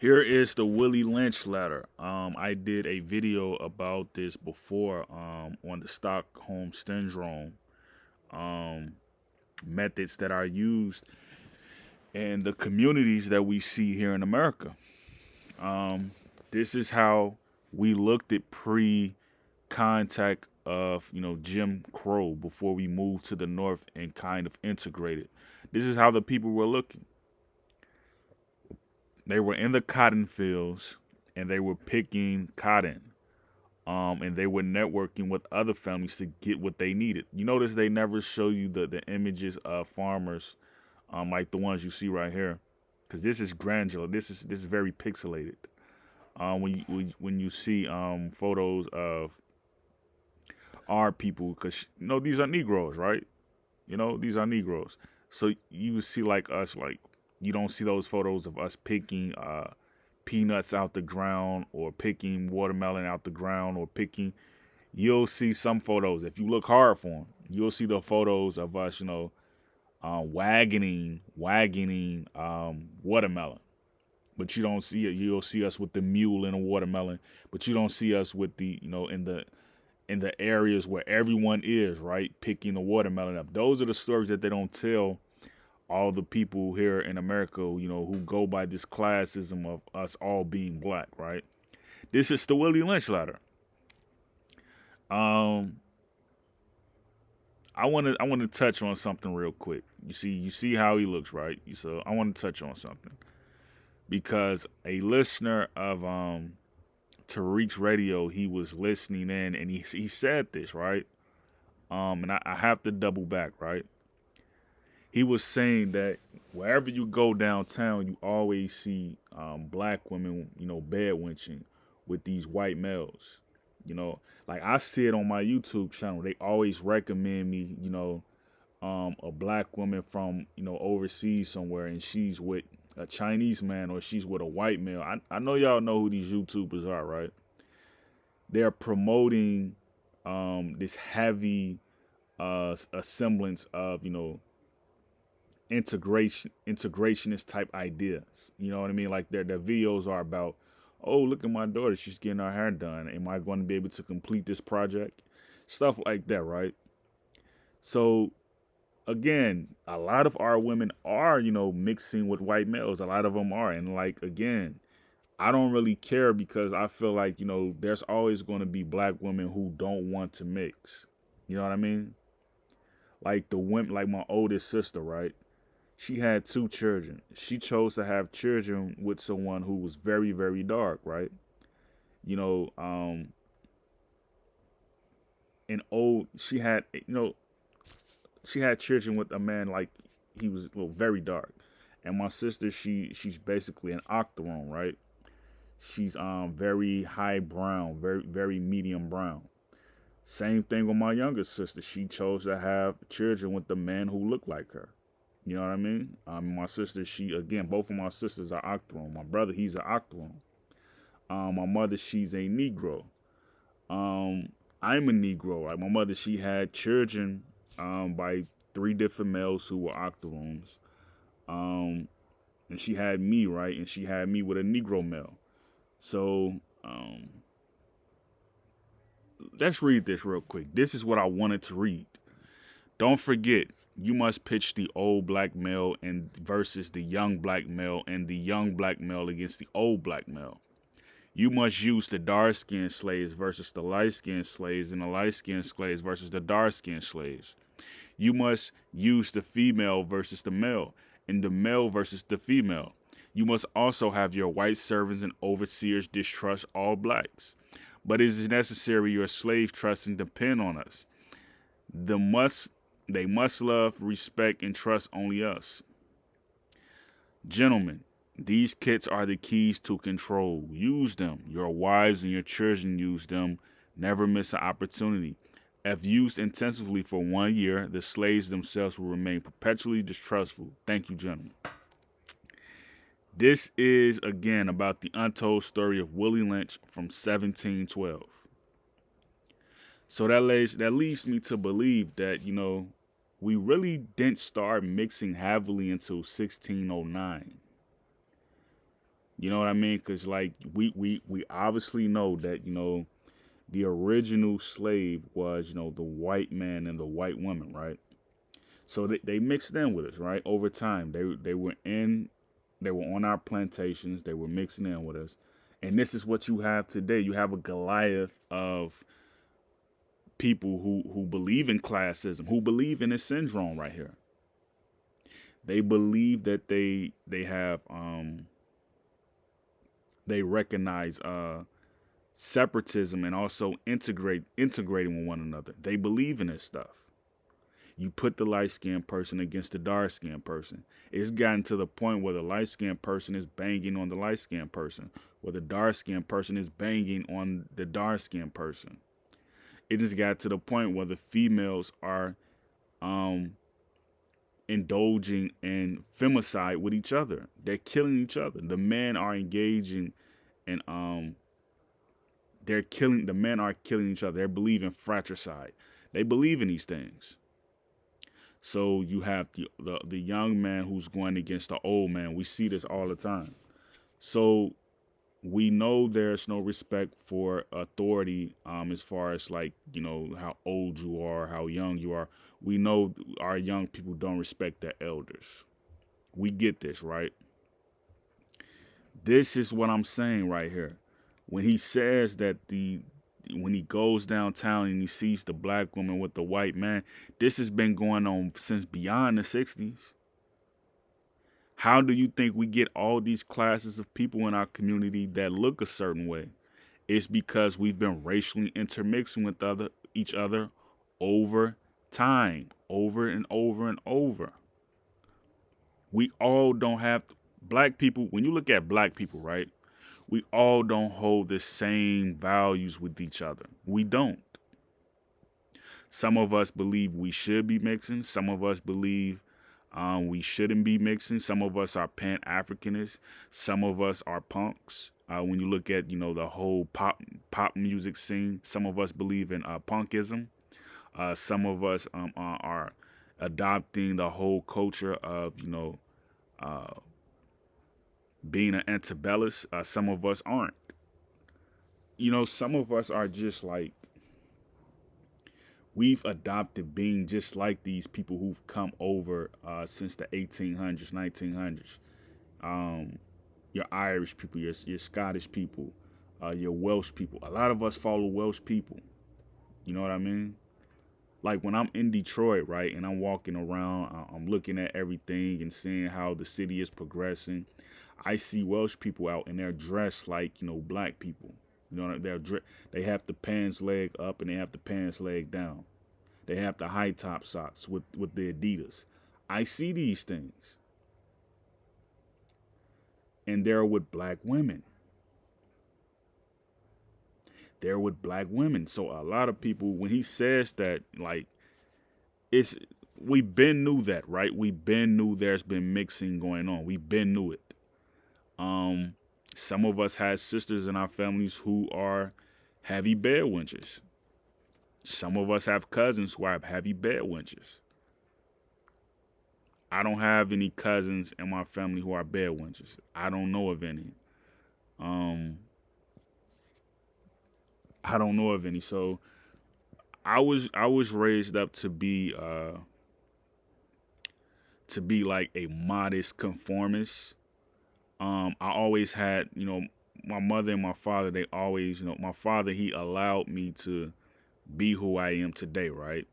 Here is the Willie Lynch letter. I did a video about this before on the Stockholm syndrome um, methods that are used in the communities that we see here in America. Um, this is how we looked at pre-contact of Jim Crow before we moved to the north and kind of integrated. This is how the people were looking. They were in the cotton fields and they were picking cotton. And they were networking with other families to get what they needed. You notice they never show you the images of farmers, like the ones you see right here, because this is granular. This is very pixelated. When you see photos of our people, because these are Negroes, right? These are Negroes. So you see like us, like you don't see those photos of us picking peanuts out the ground or picking watermelon out the ground or picking. You'll see some photos. If you look hard for them, you'll see the photos of us, wagoning watermelon. But you don't see it. You'll see us with the mule and a watermelon, but you don't see us with the, in the areas where everyone is, right, picking the watermelon up. Those are the stories that they don't tell all the people here in America, who go by this classism of us all being black, right? This is the Willie Lynch letter. Um, I want to touch on something real quick. You see how he looks, right? So I want to touch on something because a listener of Tariq's radio, he was listening in and he said this, right? And I have to double back, right? He was saying that wherever you go downtown, you always see black women, bed winching with these white males. Like I see it on my YouTube channel. They always recommend me, a black woman from, overseas somewhere, and she's with a Chinese man or she's with a white male. I know y'all know who these YouTubers are, right? They're promoting this heavy a semblance of, integrationist type ideas. You know what I mean? Like their videos are about, oh, look at my daughter, she's getting her hair done. Am I going to be able to complete this project? Stuff like that, right? So again, a lot of our women are, mixing with white males. A lot of them are. And like again, I don't really care because I feel like, there's always going to be black women who don't want to mix. You know what I mean? Like the women, like my oldest sister, right? She had two children. She chose to have children with someone who was very, very dark, right? You know, and old. She had children with a man like he was very dark. And my sister, she's basically an octoroon, right? She's very high brown, very very medium brown. Same thing with my younger sister. She chose to have children with the man who looked like her. You know what I mean? My sister, both of my sisters are octoroon. My brother, he's an octoroon. My mother, she's a Negro. I'm a Negro. Like my mother, she had children by three different males who were octoroons. And she had me, right? And she had me with a Negro male. So let's read this real quick. This is what I wanted to read. Don't forget, you must pitch the old black male and versus the young black male and the young black male against the old black male. You must use the dark-skinned slaves versus the light-skinned slaves and the light-skinned slaves versus the dark-skinned slaves. You must use the female versus the male and the male versus the female. You must also have your white servants and overseers distrust all blacks. But it is necessary your slaves trust and depend on us. They must love, respect, and trust only us. Gentlemen, these kits are the keys to control. Use them. Your wives and your children use them. Never miss an opportunity. If used intensively for 1 year, the slaves themselves will remain perpetually distrustful. Thank you, gentlemen. This is, again, about the untold story of Willie Lynch from 1712. So that leads me to believe that, we really didn't start mixing heavily until 1609. You know what I mean? Because like we obviously know that the original slave was the white man and the white woman, right? So they mixed in with us, right? Over time, they were on our plantations, they were mixing in with us, and this is what you have today. You have a Goliath of people who believe in classism, who believe in this syndrome right here. They believe that they have they recognize separatism and also integrating with one another. They believe in this stuff. You put the light-skinned person against the dark-skinned person. It's gotten to the point where the light-skinned person is banging on the light-skinned person, where the dark-skinned person is banging on the dark-skinned person. It has got to the point where the females are indulging in femicide with each other. They're killing each other. The men are engaging in the men are killing each other. They believe in fratricide. They believe in these things. So you have the young man who's going against the old man. We see this all the time. So we know there's no respect for authority as far as like, how old you are, how young you are. We know our young people don't respect their elders. We get this, right? This is what I'm saying right here. When he says that when he goes downtown and he sees the black woman with the white man, this has been going on since beyond the 60s. How do you think we get all these classes of people in our community that look a certain way? It's because we've been racially intermixing with each other over time, over and over and over. We all don't have black people. When you look at black people, right? We all don't hold the same values with each other. We don't. Some of us believe we should be mixing. Some of us believe we shouldn't be mixing. Some of us are Pan-Africanists. Some of us are punks. When you look at, the whole pop music scene, some of us believe in punkism. Some of us are adopting the whole culture of, being an antebellus. Some of us aren't. Some of us are just like, we've adopted being just like these people who've come over since the 1800s, 1900s. Your Irish people, your Scottish people, your Welsh people. A lot of us follow Welsh people. You know what I mean? Like when I'm in Detroit, right, and I'm walking around, I'm looking at everything and seeing how the city is progressing. I see Welsh people out and they're dressed like, black people. They have the pants leg up and they have the pants leg down. They have the high top socks with the Adidas. I see these things. And they're with black women. They're with black women. So a lot of people, when he says that, like, we been knew that, right? We been knew there's been mixing going on. We been knew it. Some of us had sisters in our families who are heavy bed wenches. Some of us have cousins who are heavy bed wenches. I don't have any cousins in my family who are bed wenches. I don't know of any. I don't know of any. So I was raised up to be like a modest conformist. I always had, my mother and my father, they always, my father, he allowed me to be who I am today, right?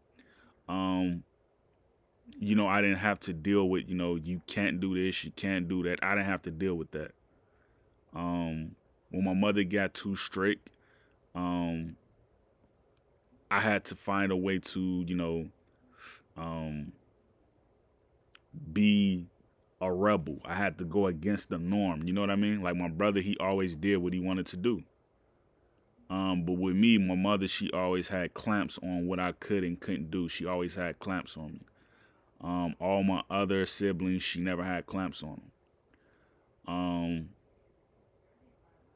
I didn't have to deal with, you can't do this, you can't do that. I didn't have to deal with that. When my mother got too strict, I had to find a way to, be a rebel. I had to go against the norm. You know what I mean? Like my brother, he always did what he wanted to do. But with me, my mother, she always had clamps on what I could and couldn't do. She always had clamps on me. All my other siblings, she never had clamps on them.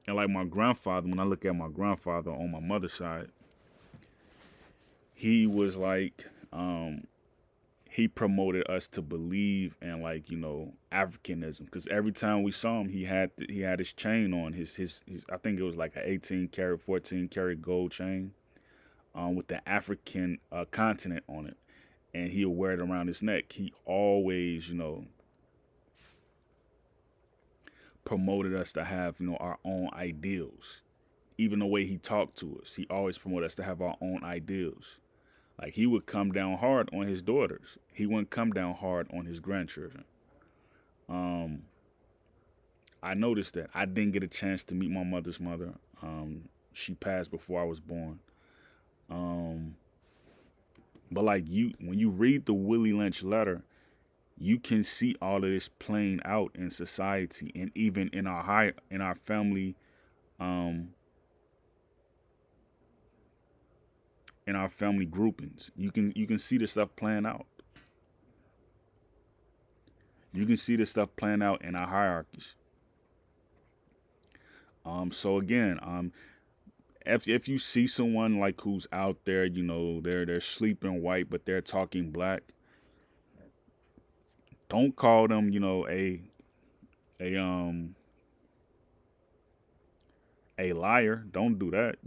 And like my grandfather, when I look at my grandfather on my mother's side, he was like, he promoted us to believe in, like, Africanism, because every time we saw him, he had his chain on, his I think it was like an 18 karat, 14 karat gold chain, with the African continent on it, and he'll wear it around his neck. He always, promoted us to have, our own ideals. Even the way he talked to us, he always promoted us to have our own ideals. Like, he would come down hard on his daughters. He wouldn't come down hard on his grandchildren. I noticed that. I didn't get a chance to meet my mother's mother. She passed before I was born. But like, when you read the Willie Lynch letter, you can see all of this playing out in society, and even in our family, in our family groupings. You can see this stuff playing out. You can see this stuff playing out in our hierarchies. So again, if you see someone like who's out there, they're sleeping white but they're talking black, don't call them, a liar. Don't do that.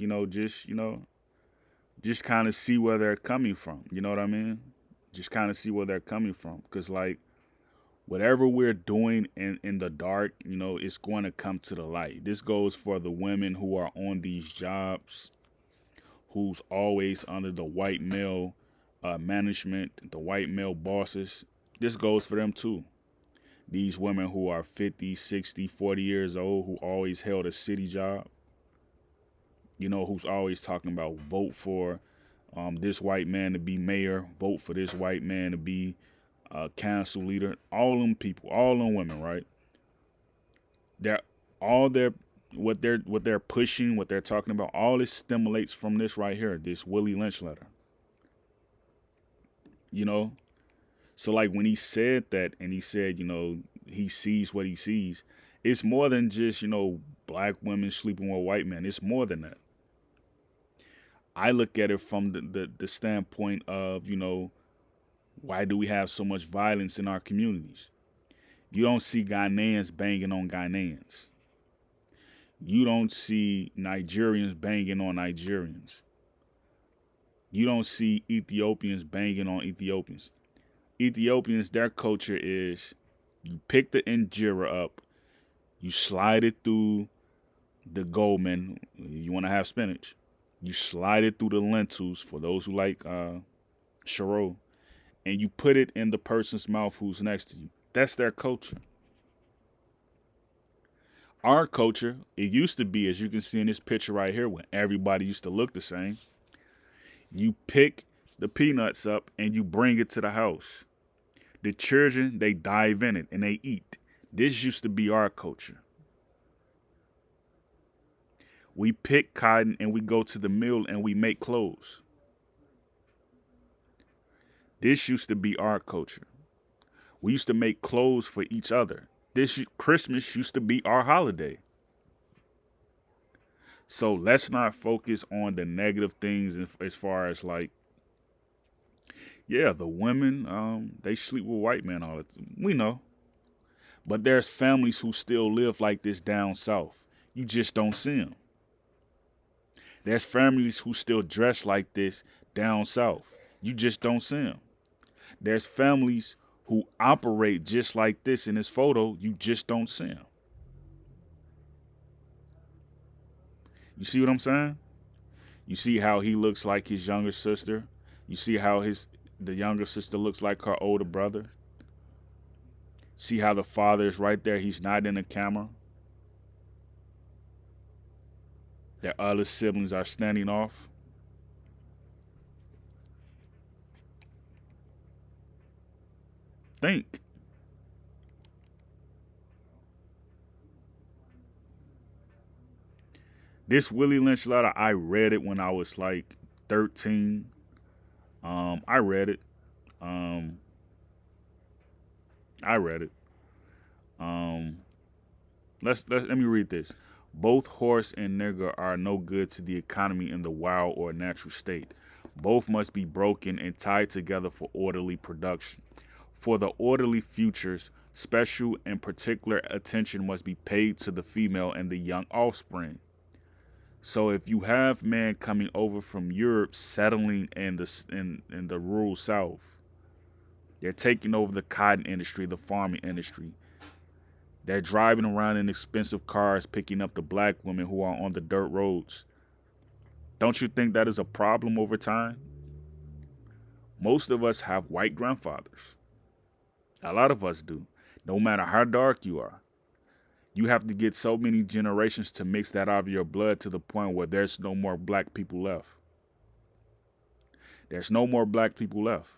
Just kind of see where they're coming from. You know what I mean? Just kind of see where they're coming from. Because, like, whatever we're doing in the dark, it's going to come to the light. This goes for the women who are on these jobs, who's always under the white male management, the white male bosses. This goes for them too. These women who are 50, 60, 40 years old, who always held a city job, who's always talking about vote for this white man to be mayor, vote for this white man to be council leader. All them people, all them women, right? What they're pushing, what they're talking about, all this stimulates from this right here, this Willie Lynch letter. So like, when he said that, and he said, he sees what he sees, it's more than just, black women sleeping with white men. It's more than that. I look at it from the standpoint of, why do we have so much violence in our communities? You don't see Ghanaians banging on Ghanaians. You don't see Nigerians banging on Nigerians. You don't see Ethiopians banging on Ethiopians. Ethiopians, their culture is, you pick the injera up, you slide it through the goldman. You want to have spinach. You slide it through the lentils, for those who like charo, and you put it in the person's mouth who's next to you. That's their culture. Our culture, it used to be, as you can see in this picture right here, when everybody used to look the same. You pick the peanuts up and you bring it to the house. The children, they dive in it and they eat. This used to be our culture. We pick cotton and we go to the mill and we make clothes. This used to be our culture. We used to make clothes for each other. Christmas used to be our holiday. So let's not focus on the negative things as far as, like, yeah, the women, they sleep with white men all the time. We know. But there's families who still live like this down south. You just don't see them. There's families who still dress like this down south. You just don't see them. There's families who operate just like this in this photo. You just don't see them. You see what I'm saying? You see how he looks like his younger sister? You see how the younger sister looks like her older brother? See how the father is right there. He's not in the camera. Their other siblings are standing off. Think. This Willie Lynch letter, I read it when I was like 13. I read it. I read it. Let me read this. Both horse and nigger are no good to the economy in the wild or natural state. Both must be broken and tied together for orderly production. For the orderly futures, special and particular attention must be paid to the female and the young offspring. So if you have men coming over from Europe settling in the rural South, they're taking over the cotton industry, the farming industry. They're driving around in expensive cars, picking up the black women who are on the dirt roads. Don't you think that is a problem over time? Most of us have white grandfathers. A lot of us do. No matter how dark you are. You have to get so many generations to mix that out of your blood to the point where there's no more black people left. There's no more black people left.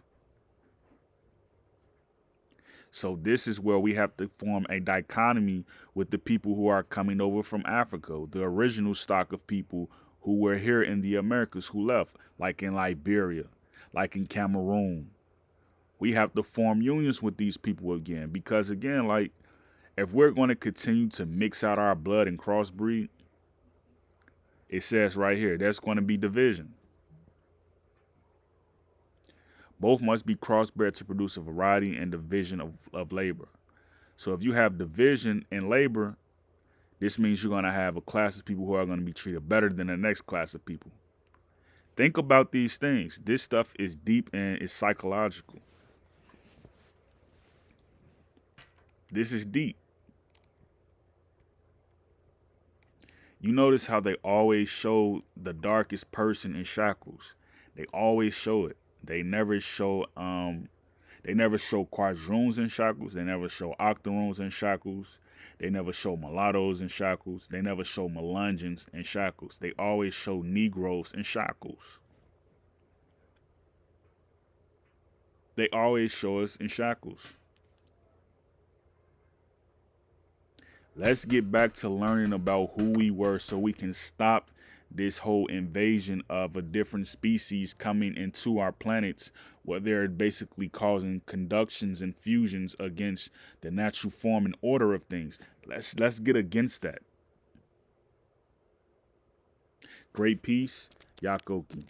So this is where we have to form a dichotomy with the people who are coming over from Africa, the original stock of people who were here in the Americas who left, like in Liberia, like in Cameroon. We have to form unions with these people again because, again, like, if we're going to continue to mix out our blood and crossbreed, it says right here, there's going to be division. Both must be crossbred to produce a variety and division of labor. So if you have division in labor, this means you're going to have a class of people who are going to be treated better than the next class of people. Think about these things. This stuff is deep and it's psychological. This is deep. You notice how they always show the darkest person in shackles. They always show it. They never show quadroons in shackles. They never show octoroons in shackles. They never show mulattoes in shackles. They never show Melungeons in shackles. They always show Negroes in shackles. They always show us in shackles. Let's get back to learning about who we were so we can stop this whole invasion of a different species coming into our planets where they're basically causing conductions and fusions against the natural form and order of things. Let's get against that. Great peace, Yakoki.